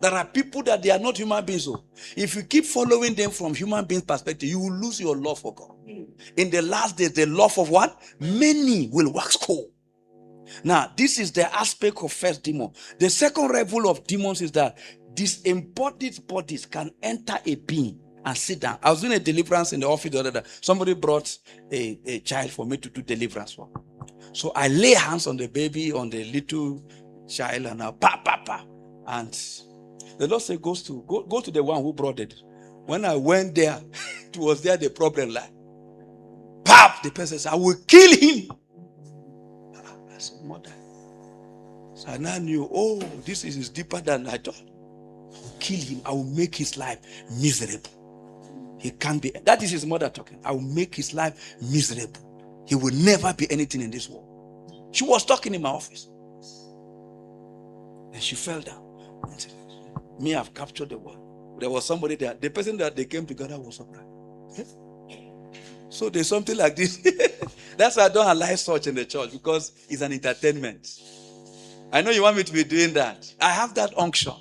There are people that they are not human beings. So if you keep following them from human beings' perspective, you will lose your love for God. In the last days, the love of what? Many will wax cold. Now, this is the aspect of first demon. The second level of demons is that disembodied bodies can enter a being and sit down. I was doing a deliverance in the office the other day. Somebody brought a child for me to do deliverance for. So I lay hands on the baby, on the little child, and I pa. And the Lord said, go to the one who brought it. When I went there, it was there the problem lie. Pap, the person said, I will kill him. I said, mother. So I now knew, oh, this is deeper than I thought. I will kill him. I will make his life miserable. He can't be. That is his mother talking. I will make his life miserable. He will never be anything in this world. She was talking in my office. And she fell down. And said, me, I've captured the world. There was somebody there. The person that they came together was surprised. Yes? So there's something like this. That's why I don't allow such in the church, because it's an entertainment. I know you want me to be doing that. I have that unction.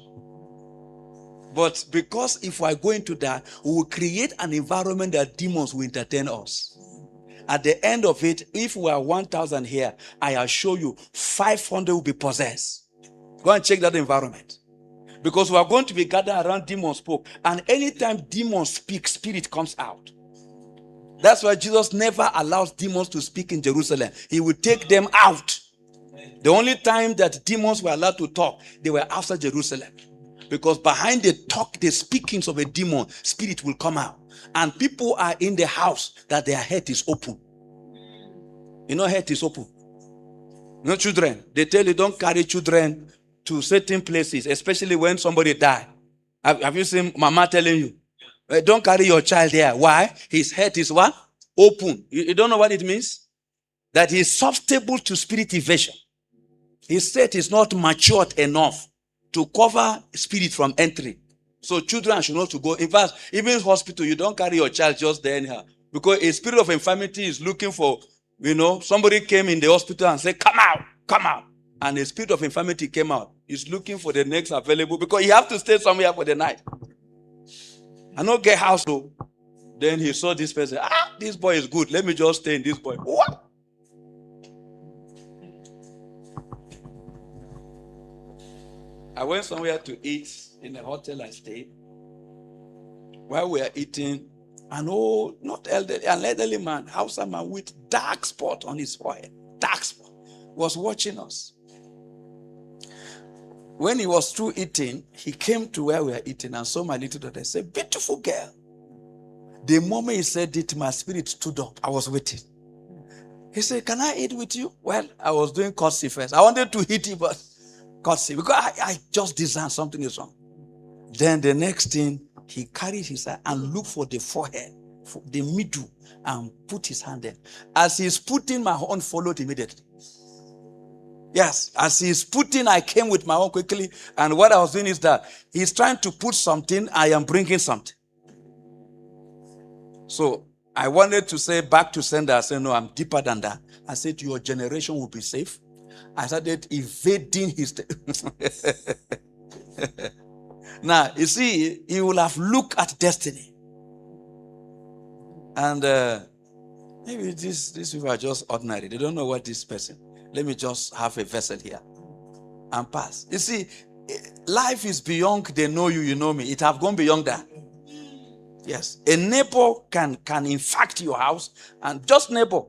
But because if I go into that, we will create an environment that demons will entertain us. At the end of it, if we are 1,000 here, I assure you 500 will be possessed. Go and check that environment. Because we are going to be gathered around demons spoke. And anytime demons speak, spirit comes out. That's why Jesus never allows demons to speak in Jerusalem. He will take them out. The only time that demons were allowed to talk, they were outside Jerusalem. Because behind the speakings of a demon, spirit will come out. And people are in the house that their head is open. You know, head is open. You know, children, they tell you don't carry children to certain places, especially when somebody died. Have you seen mama telling you? Don't carry your child there. Why? His head is what? Open. You don't know what it means? That he is susceptible to spirit invasion. His head is not matured enough to cover spirit from entry. So children should not to go. In fact, even in hospital, you don't carry your child just there anyhow. Because a spirit of infirmity is looking for, somebody came in the hospital and said, come out, come out. And a spirit of infirmity came out. He's looking for the next available, because you have to stay somewhere for the night. I don't get house though. Then he saw this person. This boy is good. Let me just stay in this boy. What? I went somewhere to eat in a hotel I stayed. While we were eating, an elderly man, Hausa man with dark spot on his forehead, dark spot, was watching us. When he was through eating, he came to where we were eating and saw my little daughter. He said, beautiful girl. The moment he said it, my spirit stood up. I was waiting. He said, can I eat with you? Well, I was doing courtesy first. I wanted to hit him, but courtesy, because I just discerned something is wrong. Then the next thing, he carried his hand and looked for the forehead, for the middle, and put his hand there. As he's putting, my own followed immediately. Yes, as he's putting, I came with my own quickly. And what I was doing is that he's trying to put something, I am bringing something. So I wanted to say back to sender. I said, no, I'm deeper than that. I said, your generation will be safe. I started evading his. Now, you see, he will have looked at destiny. And maybe these people are just ordinary. They don't know what this person. Let me just have a vessel here and pass. You see, life is beyond they know you, you know me. It have gone beyond that. Yes. A neighbor can infect your house, and just neighbor.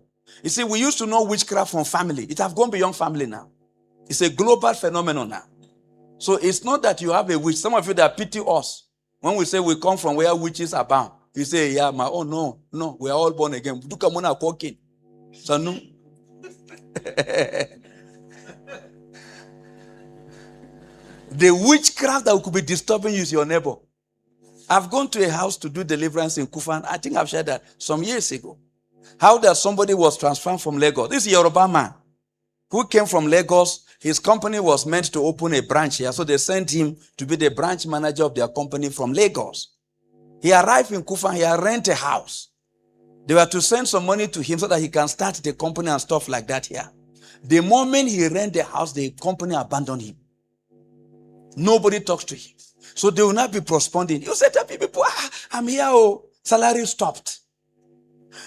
You see, we used to know witchcraft from family. It have gone beyond family now. It's a global phenomenon now. So it's not that you have a witch. Some of you that pity us, when we say we come from where witches abound, you say, yeah, no, we are all born again. So no. The witchcraft that could be disturbing you is your neighbor. I've gone to a house to do deliverance in Kufan. I think I've shared that some years ago. How that somebody was transferred from Lagos. This is a Yoruba man who came from Lagos. His company was meant to open a branch here, so they sent him to be the branch manager of their company from Lagos. He arrived in Kufan. He had rented a house. They were to send some money to him so that he can start the company and stuff like that here. The moment he rented the house, the company abandoned him. Nobody talks to him. So they will not be responding. You said to people, I'm here, oh, salary stopped.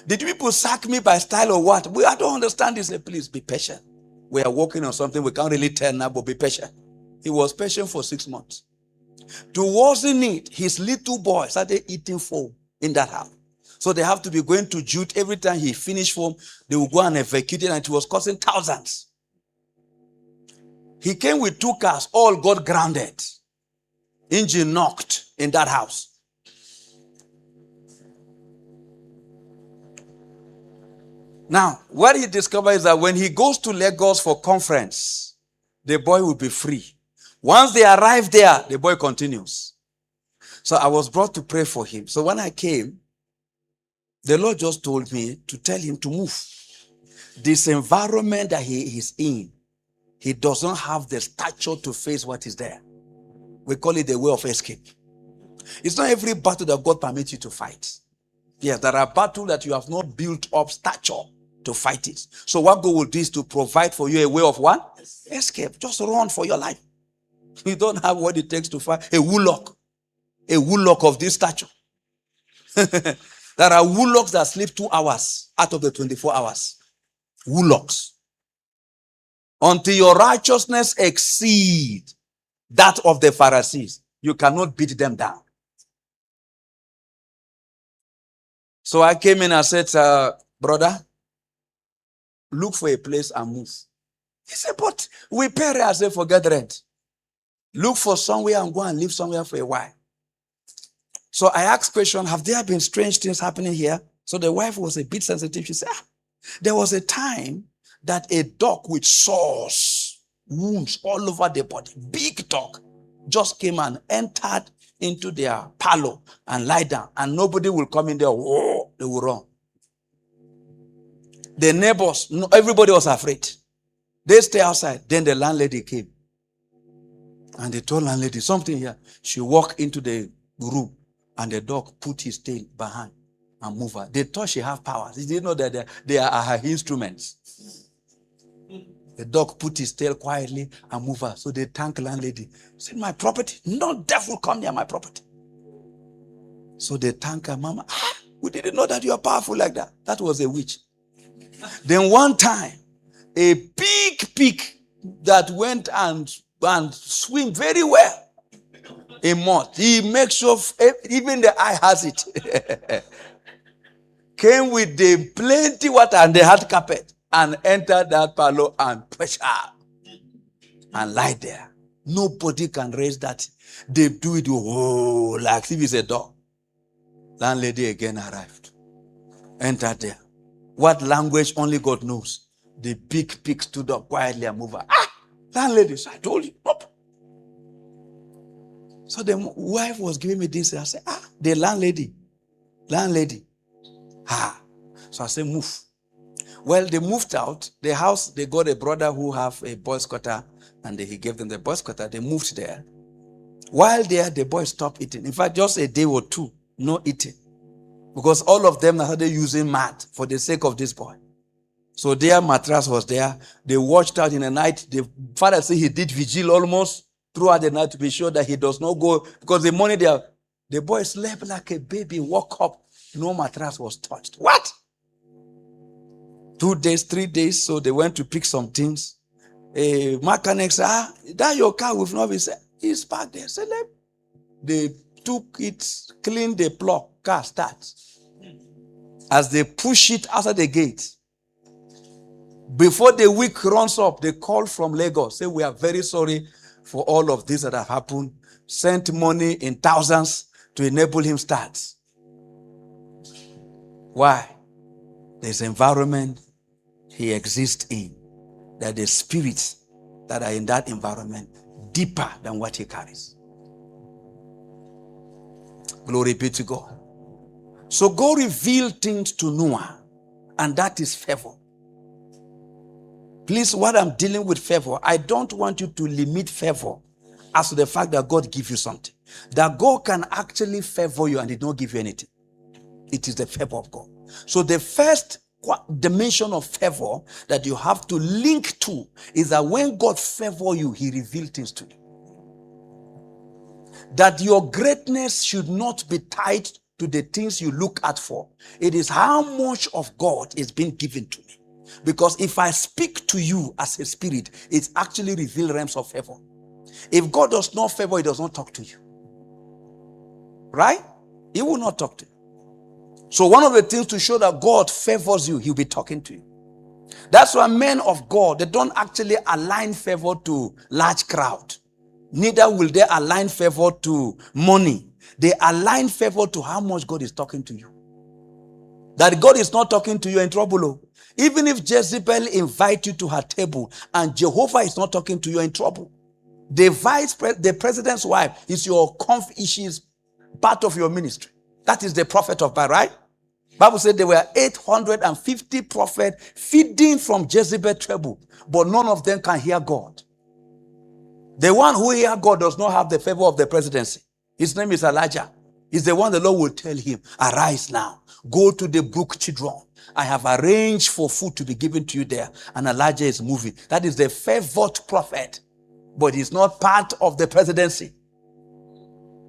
Did people sack me by style or what? I don't understand this. Please be patient. We are working on something we can't really tell now, but be patient. He was patient for 6 months. Towards it, his little boy started eating foam in that house. So they have to be going to jute every time he finished foam. They will go and evacuate it, and it was costing thousands. He came with 2 cars, all got grounded. Engine knocked in that house. Now, what he discovered is that when he goes to Lagos for conference, the boy will be free. Once they arrive there, the boy continues. So I was brought to pray for him. So when I came, the Lord just told me to tell him to move. This environment that he is in, he doesn't have the stature to face what is there. We call it the way of escape. It's not every battle that God permits you to fight. Yes, there are battles that you have not built up stature to fight it. So what God will do is to provide for you a way of what? Escape. Just run for your life. You don't have what it takes to fight a woolock of this stature. There are woolocks that sleep 2 hours out of the 24 hours. Woolocks. Until your righteousness exceed that of the Pharisees, you cannot beat them down. So I came in and said, brother, look for a place and move. He said, but we pay rent. I said, forget rent. Look for somewhere and go and live somewhere for a while. So I asked question, have there been strange things happening here? So the wife was a bit sensitive. She said, there was a time that a dog with sores, wounds all over the body, big dog, just came and entered into their parlor and lie down, and nobody will come in there. Whoa, they will run. The neighbors, everybody was afraid. They stay outside. Then the landlady came, and they told landlady something here. She walked into the room, and the dog put his tail behind and moved her. They thought she have powers. They didn't know that they are her instruments. The dog put his tail quietly and moved her. So they thanked landlady. Said, my property? No devil come near my property. So they thanked her, Mama. We didn't know that you are powerful like that. That was a witch. Then one time, a big pig that went and swim very well in mud. He makes sure even the eye has it. Came with the plenty water and the hard carpet and entered that parlor and push out and lie there. Nobody can raise that. They do it like if it's a dog. Landlady again arrived. Entered there. What language only God knows. The big pig stood up quietly and moved. Landlady, so I told you. Nope. So the wife was giving me this. I said, the landlady. So I said, move. Well, they moved out. The house, they got a brother who have a boys' quarter, and he gave them the boys' quarter. They moved there. While there, the boys stopped eating. In fact, just a day or two, no eating. Because all of them started using mat for the sake of this boy. So their mattress was there. They watched out in the night. The father said he did vigil almost throughout the night to be sure that he does not go. Because the morning the boy slept like a baby, woke up. No mattress was touched. What? 2 days, 3 days, so they went to pick some things. A mechanic said, that your car will not be said. He's parked there. So they took it, cleaned the plug, car starts. As they push it outside the gate, before the week runs up, they call from Lagos, say, we are very sorry for all of this that have happened. Sent money in thousands to enable him start. Why? There's environment he exists in, that the spirits that are in that environment deeper than what he carries. Glory be to God. So God revealed things to Noah, and that is favor. Please, what I'm dealing with favor, I don't want you to limit favor as to the fact that God gives you something. That God can actually favor you and He don't give you anything. It is the favor of God. So the first dimension of favor that you have to link to is that when God favors you, He reveals things to you. that your greatness should not be tied to the things you look at for. It is how much of God is being given to me. Because if I speak to you as a spirit, it actually reveals realms of favor. If God does not favor, he does not talk to you. Right? He will not talk to you. So one of the things to show that God favors you, he'll be talking to you. That's why men of God, they don't actually align favor to large crowd. Neither will they align favor to money. They align favor to how much God is talking to you. That God is not talking to you in trouble. Even if Jezebel invites you to her table and Jehovah is not talking to you in trouble. The president's wife is she's part of your ministry. That is the prophet of Baal, right? Bible said there were 850 prophets feeding from Jezebel's table, but none of them can hear God. The one who hears God does not have the favor of the presidency. His name is Elijah. He's the one the Lord will tell him, arise now, go to the brook Kidron. I have arranged for food to be given to you there. And Elijah is moving. That is the favored prophet, but he's not part of the presidency.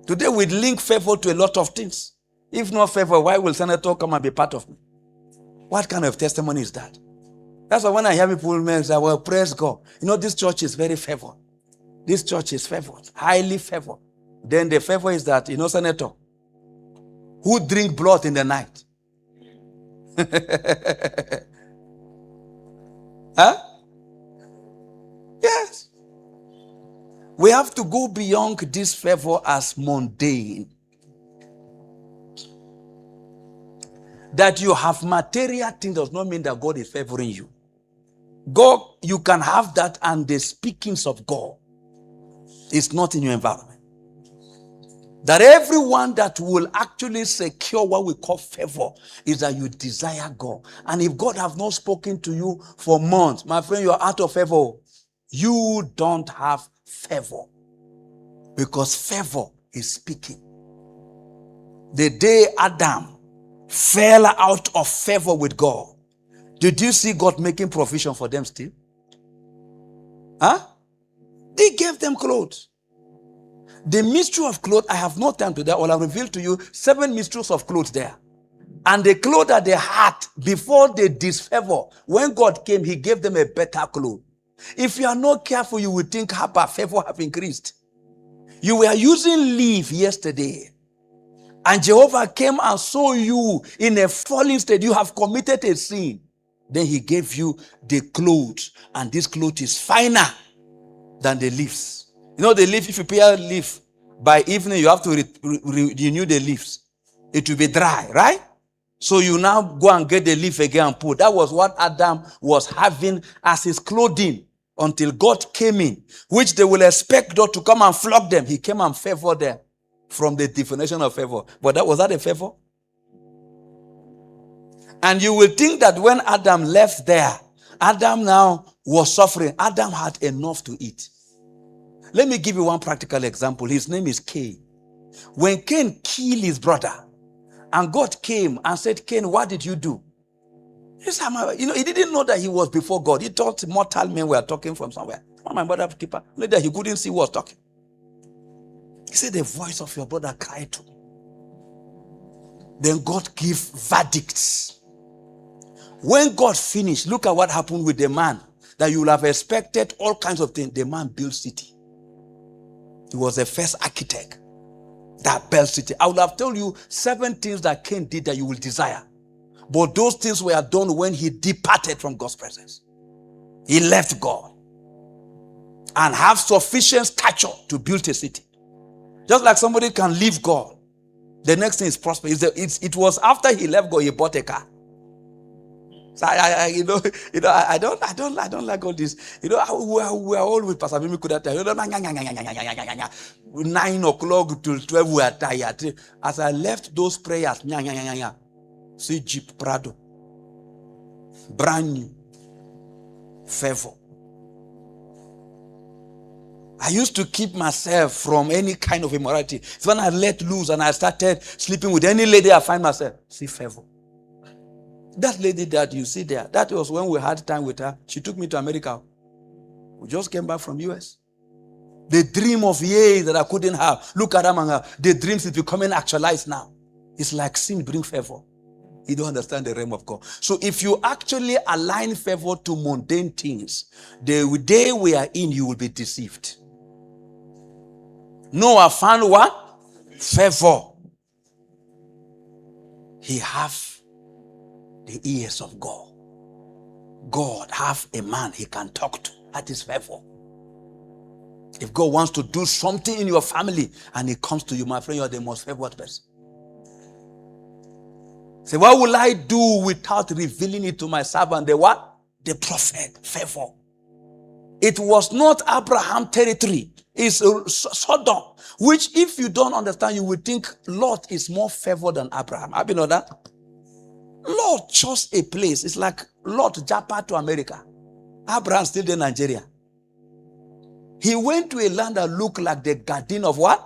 Today we link favor to a lot of things. If not favor, why will senator come and be part of me? What kind of testimony is that? That's why when I hear people say, well, praise God. You know, this church is very favored. This church is favored, highly favored. Then the favor is that, you know, senator, who drink blood in the night? Huh? Yes. We have to go beyond this favor as mundane. That you have material things does not mean that God is favoring you. God, you can have that, and the speakings of God is not in your environment. That everyone that will actually secure what we call favor is that you desire God. And if God have not spoken to you for months, my friend, you are out of favor. You don't have favor. Because favor is speaking. The day Adam fell out of favor with God, did you see God making provision for them still? Huh? They gave them clothes. The mystery of clothes, I have no time to that. All I revealed to you 7 mysteries of clothes there. And the clothes that they had before they disfavor, when God came, he gave them a better cloth. If you are not careful, you will think favor have increased. You were using leaf yesterday, and Jehovah came and saw you in a fallen state. You have committed a sin. Then he gave you the clothes, and this cloth is finer than the leaves. You know the leaf, if you peel leaf, by evening you have to renew the leaves. It will be dry, right? So you now go and get the leaf again and put. That was what Adam was having as his clothing until God came in, which they will expect God to come and flog them. He came and favored them from the definition of favor. But was that a favor? And you will think that when Adam left there, Adam now was suffering. Adam had enough to eat. Let me give you one practical example. His name is Cain. When Cain killed his brother, and God came and said, Cain, what did you do? He said, he didn't know that he was before God. He thought mortal men were talking from somewhere. My brother keeper, later he couldn't see who was talking. He said, the voice of your brother cried to me. Then God gave verdicts. When God finished, look at what happened with the man that you would have expected all kinds of things. The man built city. He was the first architect that built city. I would have told you 7 things that Cain did that you will desire. But those things were done when he departed from God's presence. He left God and have sufficient stature to build a city. Just like somebody can leave God, the next thing is prosper. It was after he left God, he bought a car. So I don't like all this. We are all with Pastor Abimiku that time. 9 o'clock till 12 we are tired. As I left those prayers, see Jeep Prado, brand new, favor. I used to keep myself from any kind of immorality. So when I let loose and I started sleeping with any lady, I find myself, see favor. That lady that you see there, that was when we had time with her. She took me to America. We just came back from US. The dream of years that I couldn't have. Look at them and the dreams is becoming actualized now. It's like sin bring favor. You don't understand the realm of God. So if you actually align favor to mundane things, the day we are in, you will be deceived. Noah found what? Favor. He have the ears of God. God have a man he can talk to. That is favor. If God wants to do something in your family and he comes to you, my friend, you are the most favored person. Say, what will I do without revealing it to my servant? The what? The prophet. Favor. It was not Abraham territory. It's Sodom. Which if you don't understand, you would think Lot is more favored than Abraham. Have you know that? Lot chose a place. It's like Lot Japa to America. Abraham still in Nigeria. He went to a land that looked like the garden of what?